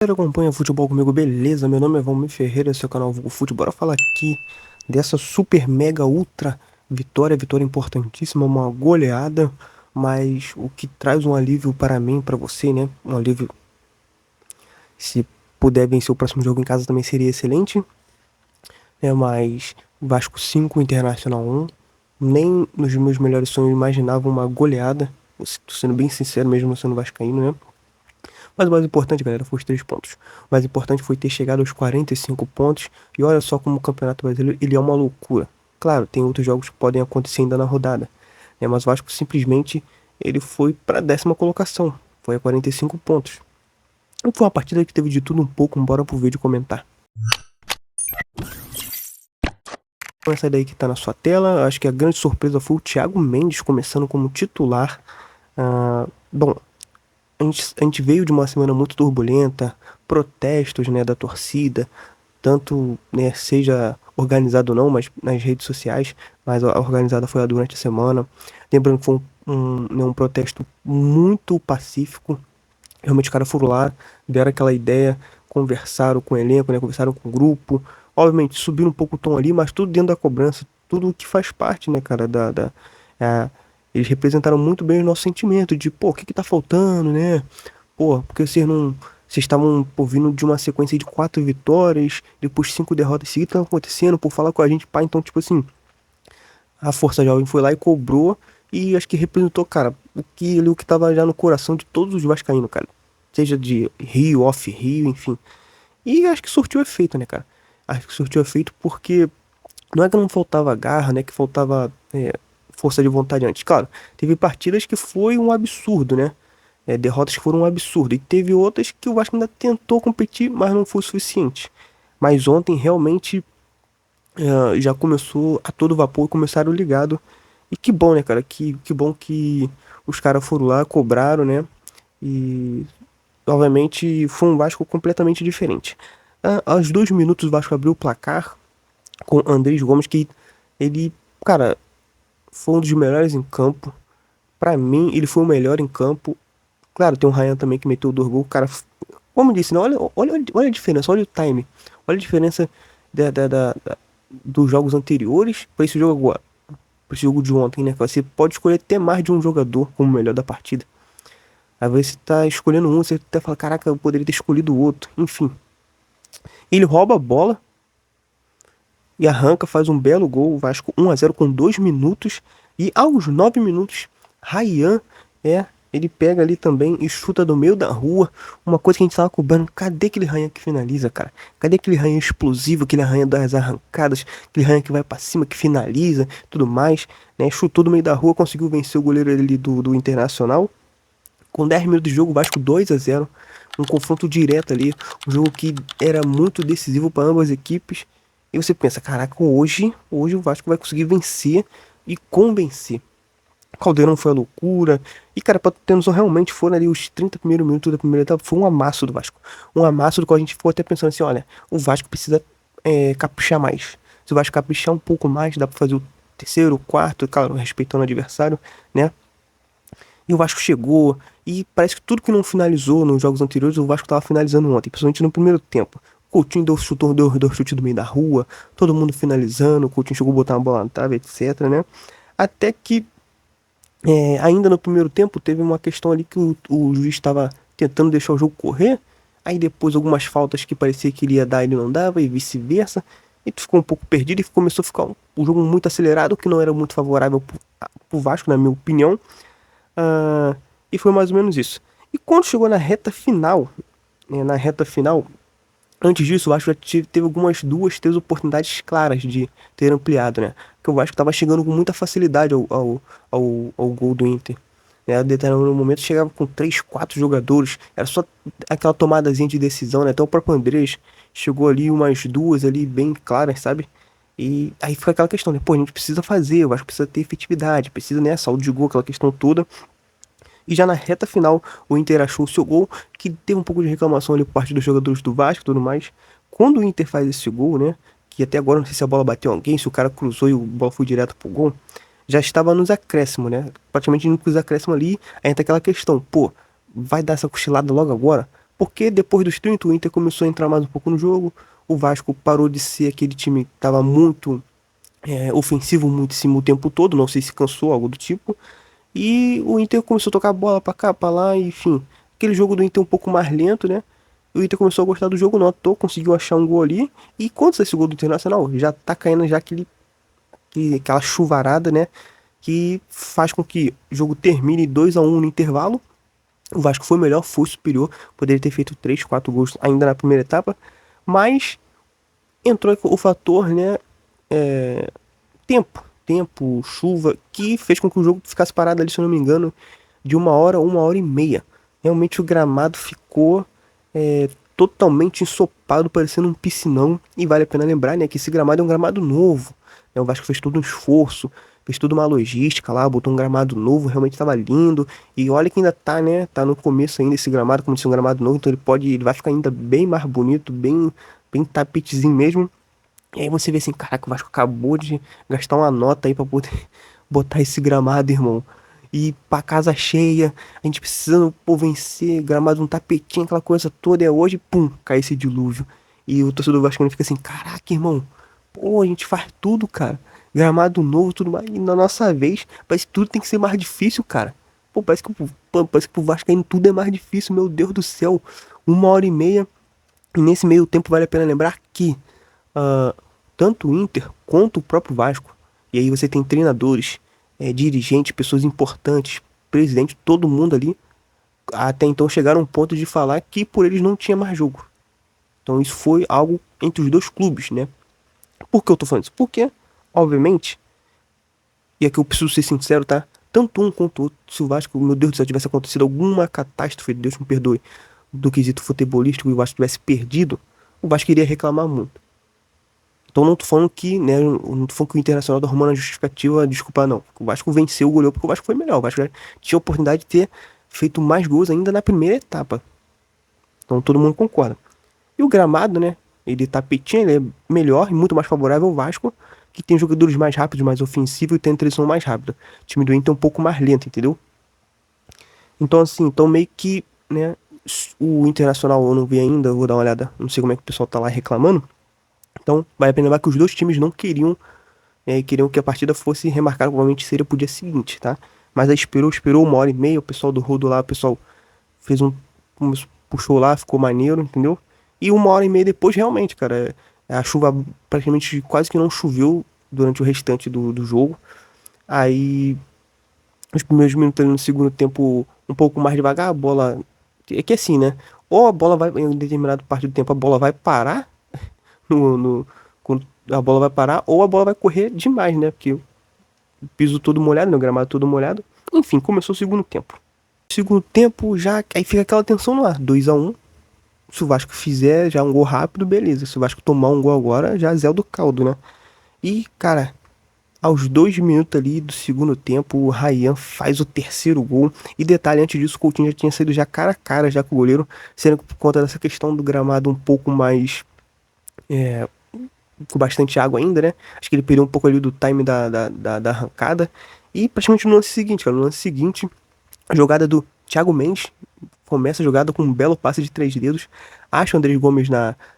Você acompanha futebol comigo, beleza? Meu nome é Valmir Ferreira, seu canal Vulgo Fute. Bora falar aqui dessa super mega ultra vitória importantíssima, uma goleada, mas o que traz um alívio para mim, para você, né? Um alívio, se puder vencer o próximo jogo em casa também seria excelente, né? Mas Vasco 5, Internacional 1, nem nos meus melhores sonhos eu imaginava uma goleada. Tô sendo bem sincero mesmo sendo vascaíno, né? Mas o mais importante, galera, foi os 3 pontos. O mais importante foi ter chegado aos 45 pontos. E olha só como o Campeonato Brasileiro ele é uma loucura. Claro, tem outros jogos que podem acontecer ainda na rodada, né? Mas o Vasco simplesmente ele foi para a 10ª colocação. Foi a 45 pontos. E foi uma partida que teve de tudo um pouco. Bora pro vídeo comentar. Essa daí que tá na sua tela. Acho que a grande surpresa foi o Thiago Mendes começando como titular. Bom, a gente veio de uma semana muito turbulenta, protestos, né, da torcida, tanto, né, seja organizado ou não, mas nas redes sociais, mas a organizada foi lá durante a semana. Lembrando que foi um protesto muito pacífico. Realmente os caras foram lá, deram aquela ideia, conversaram com o elenco, né, conversaram com o grupo. Obviamente subiram um pouco o tom ali, mas tudo dentro da cobrança, tudo o que faz parte, né, cara, é, eles representaram muito bem o nosso sentimento de, pô, o que que tá faltando, né? Pô, porque vocês não. Vocês estavam, pô, vindo de uma sequência de 4 vitórias, depois 5 derrotas seguidas, tá acontecendo, por falar com a gente, pá. Então, tipo assim, a Força Jovem foi lá e cobrou, e acho que representou, cara, o que tava já no coração de todos os vascaínos, cara. Seja de Rio, off Rio, enfim. E acho que surtiu efeito, né, cara? Acho que surtiu efeito porque não é que não faltava garra, né? Que faltava força de vontade antes. Claro, teve partidas que foi um absurdo, né? Derrotas que foram um absurdo. E teve outras que o Vasco ainda tentou competir, mas não foi o suficiente. Mas ontem realmente já começou a todo vapor e começaram ligado. E que bom, né, cara? Que bom que os caras foram lá, cobraram, né? E obviamente foi um Vasco completamente diferente. Aos 2 minutos o Vasco abriu o placar com Andrés Gomes, que ele, cara, foi um dos melhores em campo. Pra mim, ele foi o melhor em campo. Claro, tem o Ryan também que meteu 2 gols. Cara, como eu disse, né? Olha a diferença, olha o time. Olha a diferença dos jogos anteriores para esse jogo agora. Para esse jogo de ontem, né? Você pode escolher até mais de um jogador como o melhor da partida. Aí você tá escolhendo um, você até fala, caraca, eu poderia ter escolhido o outro. Enfim. Ele rouba a bola e arranca, faz um belo gol. O Vasco 1-0 com 2 minutos. E aos 9 minutos, Ryan ele pega ali também e chuta do meio da rua. Uma coisa que a gente tava cobrando. Cadê aquele Ryan que finaliza, cara? Cadê aquele Ryan explosivo, aquele Ryan das arrancadas, aquele Ryan que vai pra cima, que finaliza, tudo mais, né? Chutou do meio da rua, conseguiu vencer o goleiro ali do Internacional. Com 10 minutos de jogo, o Vasco 2-0. Um confronto direto ali. Um jogo que era muito decisivo para ambas as equipes. E você pensa, caraca, hoje o Vasco vai conseguir vencer e convencer. Caldeirão foi a loucura. E, cara, pra ter noção, realmente foram ali os 30 primeiros minutos da primeira etapa. Foi um amasso do Vasco. Um amasso do qual a gente ficou até pensando assim: olha, o Vasco precisa caprichar mais. Se o Vasco caprichar um pouco mais, dá pra fazer o terceiro, o quarto, claro, respeitando o adversário, né? E o Vasco chegou. E parece que tudo que não finalizou nos jogos anteriores, o Vasco tava finalizando ontem, principalmente no primeiro tempo. O Coutinho deu chute do meio da rua, todo mundo finalizando, o Coutinho chegou a botar uma bola na trave, etc, né? Até que ainda no primeiro tempo teve uma questão ali que o juiz estava tentando deixar o jogo correr. Aí depois algumas faltas que parecia que ele ia dar, ele não dava, e vice-versa. E tu ficou um pouco perdido e começou a ficar um jogo muito acelerado, que não era muito favorável pro Vasco, na minha opinião. E foi mais ou menos isso. E quando chegou na reta final, antes disso, o Vasco já teve algumas 3 oportunidades claras de ter ampliado, né? Porque o Vasco estava chegando com muita facilidade ao gol do Inter. Né? A determinado momento chegava com 3, 4 jogadores, era só aquela tomadazinha de decisão, né? Até o próprio Andrés chegou ali umas 2 ali bem claras, sabe? E aí fica aquela questão, né? Pô, a gente precisa fazer, o Vasco precisa ter efetividade, precisa, né? Saldo de gol, aquela questão toda. E já na reta final, o Inter achou o seu gol, que teve um pouco de reclamação ali por parte dos jogadores do Vasco e tudo mais. Quando o Inter faz esse gol, né? Que até agora não sei se a bola bateu em alguém, se o cara cruzou e a bola foi direto pro gol. Já estava nos acréscimos, né? Praticamente nos acréscimos ali. Aí entra aquela questão, pô, vai dar essa cochilada logo agora? Porque depois dos 30 o Inter começou a entrar mais um pouco no jogo, o Vasco parou de ser aquele time que estava muito ofensivo muito em cima o tempo todo, não sei se cansou, algo do tipo. E o Inter começou a tocar bola pra cá, pra lá, enfim. Aquele jogo do Inter um pouco mais lento, né? O Inter começou a gostar do jogo, notou, conseguiu achar um gol ali. E quando sai esse gol do Internacional, já tá caindo já aquela chuvarada, né? Que faz com que o jogo termine 2-1 no intervalo. O Vasco foi melhor, foi superior, poderia ter feito 3, 4 gols ainda na primeira etapa, mas entrou o fator, né? Tempo, chuva, que fez com que o jogo ficasse parado ali, se eu não me engano, de 1 hora, 1 hora e meia. Realmente o gramado ficou totalmente ensopado, parecendo um piscinão. E vale a pena lembrar, né, que esse gramado é um gramado novo. Né, o Vasco fez todo um esforço, fez toda uma logística lá, botou um gramado novo, realmente estava lindo. E olha que ainda tá, né, tá no começo ainda esse gramado, como se um gramado novo, então ele vai ficar ainda bem mais bonito, bem tapetezinho mesmo. E aí você vê assim, caraca, o Vasco acabou de gastar uma nota aí pra poder botar esse gramado, irmão. E pra casa cheia, a gente precisando, pô, vencer, gramado um tapetinho, aquela coisa toda, é hoje, pum, cai esse dilúvio. E o torcedor vascaíno fica assim, caraca, irmão, pô, a gente faz tudo, cara. Gramado novo, tudo mais. E na nossa vez, parece que tudo tem que ser mais difícil, cara. Pô, parece que pro Vascaíno tudo é mais difícil, meu Deus do céu. 1 hora e meia. E nesse meio tempo vale a pena lembrar que ah, tanto o Inter quanto o próprio Vasco, e aí você tem treinadores, dirigentes, pessoas importantes, presidente, todo mundo ali, até então chegaram a um ponto de falar que por eles não tinha mais jogo. Então isso foi algo entre os dois clubes, né? Por que eu tô falando isso? Porque, obviamente, e aqui eu preciso ser sincero, tá? Tanto um quanto o outro, se o Vasco, meu Deus do céu, tivesse acontecido alguma catástrofe, Deus me perdoe, do quesito futebolístico e o Vasco tivesse perdido, o Vasco iria reclamar muito. Então não tô falando que, né, eu não tô falando que o Internacional tá arrumando a justificativa, desculpa não. O Vasco venceu, goleou porque o Vasco foi melhor. O Vasco tinha a oportunidade de ter feito mais gols ainda na primeira etapa. Então todo mundo concorda. E o gramado, né, ele tapetinho, ele é melhor e muito mais favorável ao Vasco, que tem jogadores mais rápidos, mais ofensivos e tem a transição mais rápida. O time do Inter é um pouco mais lento, entendeu? Então assim, então meio que, né, o Internacional eu não vi ainda, eu vou dar uma olhada, não sei como é que o pessoal tá lá reclamando. Então, vale a pena lembrar que os dois times não queriam que a partida fosse remarcada, provavelmente seria pro dia seguinte, tá? Mas aí esperou 1 hora e meia, o pessoal do Rodo lá, o pessoal fez puxou lá, ficou maneiro, entendeu? E 1 hora e meia depois, realmente, cara, a chuva praticamente quase que não choveu durante o restante do jogo. Aí, os primeiros minutos ali no segundo tempo, um pouco mais devagar, a bola. É que assim, né? Ou a bola vai, em determinado parte do tempo, a bola vai parar quando a bola vai parar, ou a bola vai correr demais, né? Porque o piso todo molhado, né? O gramado todo molhado. Enfim, começou o segundo tempo. Segundo tempo, já aí fica aquela tensão no ar. 2-1. Se o Vasco fizer já um gol rápido, beleza. Se o Vasco tomar um gol agora, já zé do caldo, né? E, cara, aos 2 minutos ali do segundo tempo, o Ryan faz o terceiro gol. E detalhe, antes disso, o Coutinho já tinha saído já cara a cara já com o goleiro, sendo que por conta dessa questão do gramado um pouco mais com bastante água ainda, né? Acho que ele perdeu um pouco ali do time da arrancada. E praticamente no lance seguinte, cara, no lance seguinte, a jogada do Thiago Mendes começa a jogada com um belo passe de 3 dedos. Acha o Andrés Gomes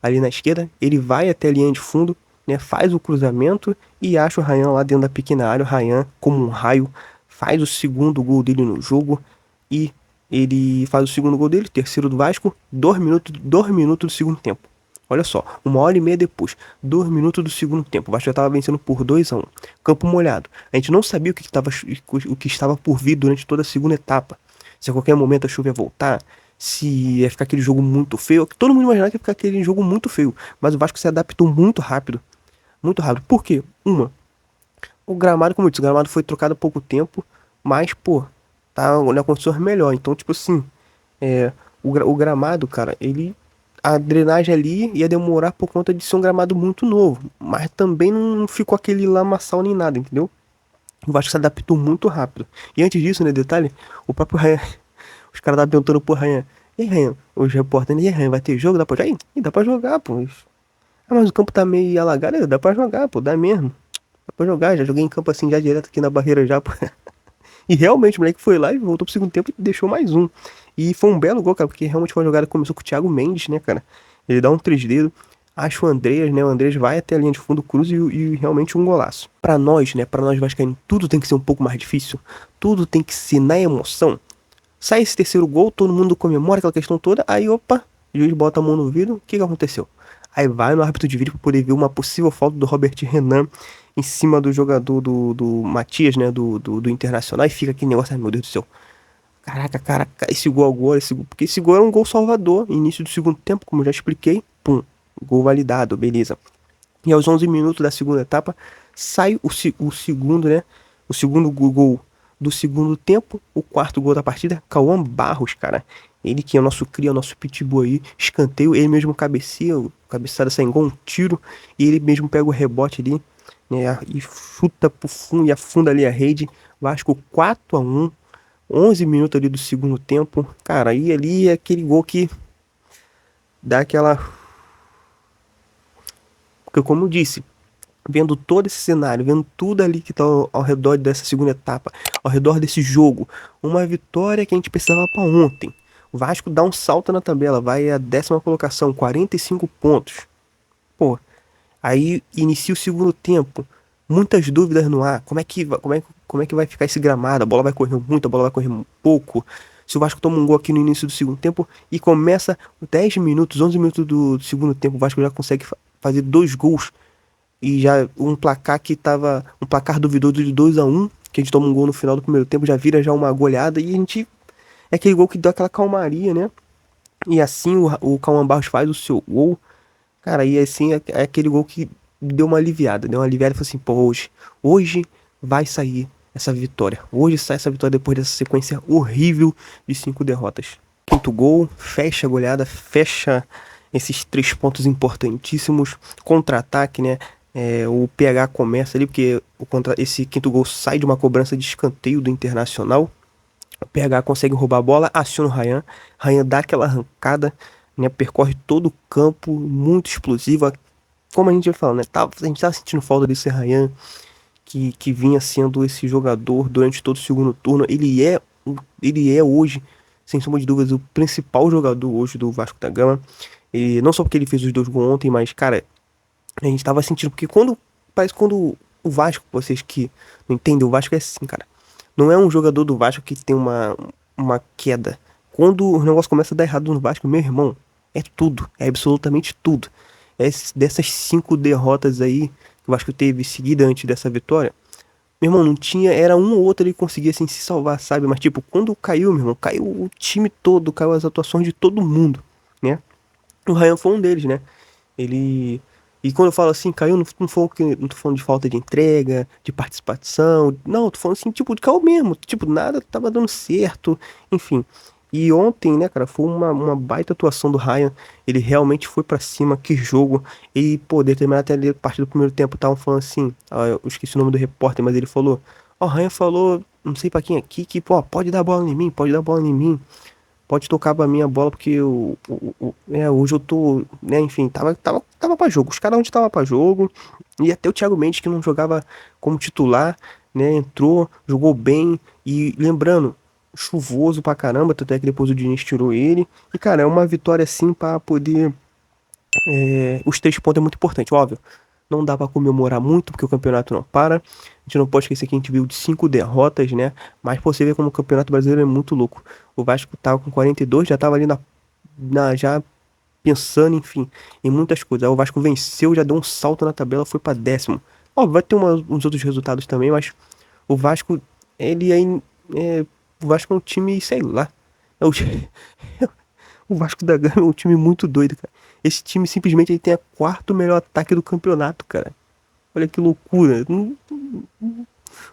ali na esquerda. Ele vai até a linha de fundo, né? Faz o cruzamento e acha o Ryan lá dentro da pequena área. O Ryan, como um raio, faz o segundo gol dele no jogo. E ele faz o segundo gol dele, terceiro do Vasco, 2 minutos do segundo tempo. Olha só, 1 hora e meia depois, 2 minutos do segundo tempo, o Vasco já estava vencendo por 2-1. Campo molhado. A gente não sabia o que estava por vir durante toda a segunda etapa. Se a qualquer momento a chuva ia voltar, se ia ficar aquele jogo muito feio. Todo mundo imaginava que ia ficar aquele jogo muito feio. Mas o Vasco se adaptou muito rápido. Muito rápido. Por quê? O gramado, como eu disse, o gramado foi trocado há pouco tempo. Mas, pô, tá na condições melhor. Então, tipo assim, o gramado, cara, a drenagem ali ia demorar por conta de ser um gramado muito novo. Mas também não ficou aquele lamaçal nem nada, entendeu? O Vasco se adaptou muito rápido. E antes disso, né, detalhe, o próprio Ryan, os caras estavam perguntando pro Ryan, e aí, Ryan, os repórteres, e aí, Ryan, vai ter jogo? Dá pra jogar? Ih, dá pra jogar, pô. Ah, mas o campo tá meio alagado, dá pra jogar, pô, dá mesmo. Dá pra jogar, já joguei em campo assim, já direto aqui na barreira já, pô. E realmente o moleque foi lá e voltou pro segundo tempo e deixou mais um. E foi um belo gol, cara, porque realmente foi uma jogada que começou com o Thiago Mendes, né, cara? Ele dá um três dedos, acha o Andreas, né? O Andreas vai até a linha de fundo, cruza e realmente um golaço. Pra nós, né? Pra nós vascaínos, tudo tem que ser um pouco mais difícil. Tudo tem que ser na emoção. Sai esse terceiro gol, todo mundo comemora aquela questão toda. Aí, opa, o juiz bota a mão no vidro. O que que aconteceu? Aí vai no árbitro de vídeo pra poder ver uma possível falta do Robert Renan em cima do jogador do Matias, né? Do Internacional. E fica aquele negócio, ai meu Deus do céu. Caraca, caraca, esse gol agora, porque esse gol é um gol salvador. Início do segundo tempo, como eu já expliquei. Pum, gol validado, beleza. E aos 11 minutos da segunda etapa, sai o segundo, né? O segundo gol do segundo tempo, o quarto gol da partida, Cauã Barros, cara. Ele que é o nosso cria, o nosso pitbull aí, escanteio, ele mesmo cabeceia, o cabeçada sai igual um tiro, e ele mesmo pega o rebote ali, né? E chuta pro fundo e afunda ali a rede. Vasco 4-1, 11 minutos ali do segundo tempo. Cara, e ali é aquele gol que dá aquela. Porque, como eu disse, vendo todo esse cenário, vendo tudo ali que tá ao redor dessa segunda etapa, ao redor desse jogo, uma vitória que a gente precisava para ontem. O Vasco dá um salto na tabela, vai à 10ª colocação, 45 pontos. Pô, aí inicia o segundo tempo, muitas dúvidas no ar. Como é que vai ficar esse gramado? A bola vai correr muito, a bola vai correr pouco. Se o Vasco toma um gol aqui no início do segundo tempo e começa 10 minutos, 11 minutos do segundo tempo, o Vasco já consegue fazer dois gols e já um placar que tava um placar duvidoso de 2-1, que a gente toma um gol no final do primeiro tempo, já vira já uma goleada e a gente é aquele gol que dá aquela calmaria, né? E assim o Cauã Barros faz o seu gol, cara, e assim é aquele gol que deu uma aliviada e falou assim, pô, hoje vai sair essa vitória. Hoje sai essa vitória depois dessa sequência horrível de 5 derrotas. Quinto gol, fecha a goleada, fecha esses 3 pontos importantíssimos, contra-ataque, né? O PH começa ali, porque esse quinto gol sai de uma cobrança de escanteio do Internacional. O PH consegue roubar a bola, aciona o Ryan. Ryan dá aquela arrancada, né? Percorre todo o campo, muito explosiva. Como a gente vai falando, né? A gente tá sentindo falta desse Ryan, que vinha sendo esse jogador durante todo o segundo turno. Ele é hoje, sem sombra de dúvidas, o principal jogador hoje do Vasco da Gama. E não só porque ele fez os 2 gols ontem, mas, cara, a gente tava sentindo, porque parece quando o Vasco, vocês que não entendem, o Vasco é assim, cara. Não é um jogador do Vasco que tem uma queda. Quando o negócio começa a dar errado no Vasco, meu irmão, é tudo, é absolutamente tudo. Dessas 5 derrotas aí que o Vasco teve seguida antes dessa vitória, meu irmão, não tinha, era um ou outro ele conseguia assim se salvar, sabe? Mas tipo, quando caiu, meu irmão, caiu o time todo, caiu as atuações de todo mundo, né? O Ryan foi um deles, né? Ele. E quando eu falo assim, caiu, não tô falando de falta de entrega, de participação. Não, tô falando assim, tipo, de caiu mesmo. Tipo, nada tava dando certo. Enfim. E ontem, né, cara, foi uma baita atuação do Ryan. Ele realmente foi pra cima, que jogo. E, pô, determinado até ali, a partir do primeiro tempo, estavam falando assim. Eu esqueci o nome do repórter, mas ele falou. Ó, o Ryan falou, não sei pra quem aqui, que, pô, pode dar bola em mim, pode dar bola em mim. Pode tocar pra mim a bola, porque hoje eu tô, né, enfim, tava pra jogo. Os caras onde tava pra jogo. E até o Thiago Mendes, que não jogava como titular, né, entrou, jogou bem. E lembrando, chuvoso pra caramba, tanto é que depois o Diniz tirou ele. E, cara, é uma vitória assim pra poder. Os 3 pontos é muito importante, óbvio. Não dá pra comemorar muito, porque o campeonato não para. A gente não pode esquecer que a gente viu de 5 derrotas, né? Mas pô, você vê como o Campeonato Brasileiro é muito louco. O Vasco tava com 42, já tava ali já pensando, enfim, em muitas coisas. Aí o Vasco venceu, já deu um salto na tabela, foi pra 10º. Ó, vai ter uns outros resultados também, mas o Vasco, ele o Vasco é um time, sei lá. É o, o Vasco da Gama é um time muito doido, cara. Esse time simplesmente ele tem a quarto melhor ataque do campeonato, cara. Olha que loucura. O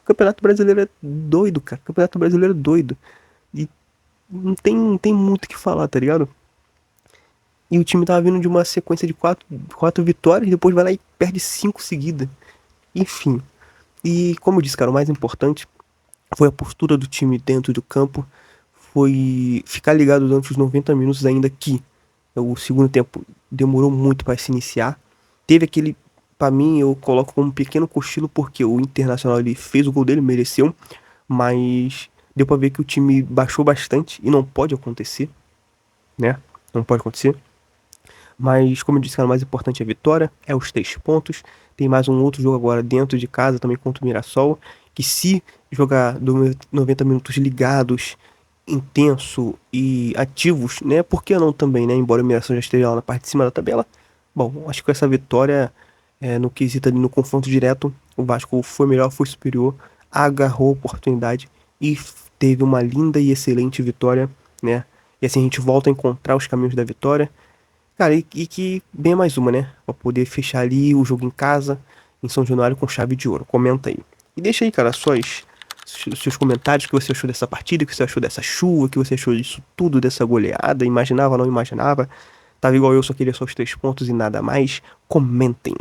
Campeonato Brasileiro é doido, cara. O Campeonato Brasileiro é doido. E não tem muito o que falar, tá ligado? E o time tava vindo de uma sequência de quatro vitórias, depois vai lá e perde 5 seguidas. Enfim. E como eu disse, cara, o mais importante foi a postura do time dentro do campo. Foi ficar ligado durante os 90 minutos ainda que o segundo tempo demorou muito para se iniciar. Teve aquele, para mim, eu coloco como um pequeno cochilo porque o Internacional ele fez o gol dele, mereceu, mas deu pra ver que o time baixou bastante e não pode acontecer, né? Não pode acontecer. Mas, como eu disse, cara, o mais importante é a vitória, é os 3 pontos. Tem mais um outro jogo agora dentro de casa também contra o Mirassol, que se jogar 90 minutos ligados, intenso e ativos, né? Por que não também, né? Embora o Mirassol já esteja lá na parte de cima da tabela. Bom, acho que com essa vitória, no quesito ali no confronto direto, o Vasco foi melhor, foi superior, agarrou a oportunidade e teve uma linda e excelente vitória, né? E assim a gente volta a encontrar os caminhos da vitória. Cara, e que bem mais uma, né? Pra poder fechar ali o jogo em casa, em São Januário, com chave de ouro. Comenta aí. E deixa aí, cara, seus comentários, o que você achou dessa partida, o que você achou dessa chuva, o que você achou disso tudo, dessa goleada. Imaginava, não imaginava? Tava igual eu, só queria só os 3 pontos e nada mais. Comentem.